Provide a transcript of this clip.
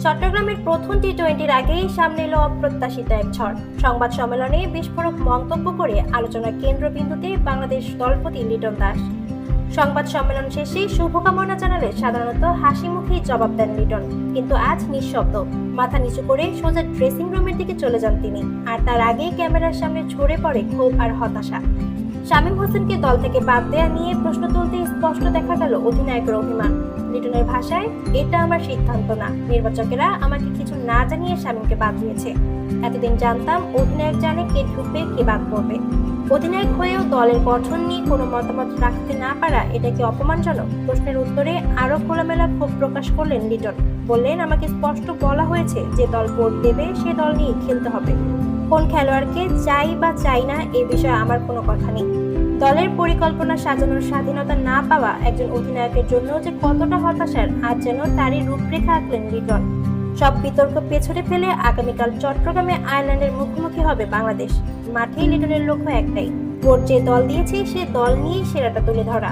চট্টগ্রামের প্রথম টি-20-র আগেই সামনে এলো অপ্রত্যাশিত এক ঝড়। সংবাদ সম্মেলনে বিস্ফোরক মন্তব্য করে আলোচনার কেন্দ্রবিন্দুতে বাংলাদেশ দলপতি লিটন দাস। সংবাদ সম্মেলন শেষে শুভকামনা জানালে সাধারণত হাসি মুখেই জবাব দেন লিটন, কিন্তু আজ নিঃশব্দ, মাথা নিচু করে সোজা ড্রেসিং রুমের দিকে চলে যান তিনি। আর তার আগেই ক্যামেরার সামনে ঝরে পড়ে ক্ষোভ আর হতাশা। শামীম হোসেনকে দল থেকে বাদ দেয়া নিয়ে প্রশ্ন তুলতে স্পষ্ট দেখা গেল অধিনায়কের অভিমান। লিটনের ভাষায়, এটা আমার সিদ্ধান্ত না, নির্বাচকেরা আমাকে কিছু না জানিয়ে শামীমকে বাদ দিয়েছে। এতদিন জানতাম অধিনায়ক জানে কে ঢুকবে কে বাদ পড়বে। অধিনায়ক হয়েও দলের গঠন নিয়ে কোনো মতামত রাখতে না পারা, এটা কি অপমানজনক? প্রশ্নের উত্তরে আরো খোলামেলা ক্ষোভ প্রকাশ করলেন লিটন। বললেন, আমাকে স্পষ্ট বলা হয়েছে যে দল ভোট দেবে সে দল নিয়ে খেলতে হবে। কোন খেলোয়াড়কে চাই বা চাই না এ বিষয়ে আমার কোনো কথা নেই। দলের পরিকল্পনা সাজানোর স্বাধীনতা না পাওয়া একজন অধিনায়কের জন্য যে কতটা হতাশার, আজ যেন তারই রূপরেখা আঁকলেন লিটন। সব বিতর্ক পেছনে ফেলে আগামীকাল চট্টগ্রামে আয়ারল্যান্ডের মুখোমুখি হবে বাংলাদেশ। মাঠেই লিটনের লক্ষ্য একটাই, ভোট যে দল দিয়েছে সে দল নিয়ে সেরাটা তুলে ধরা।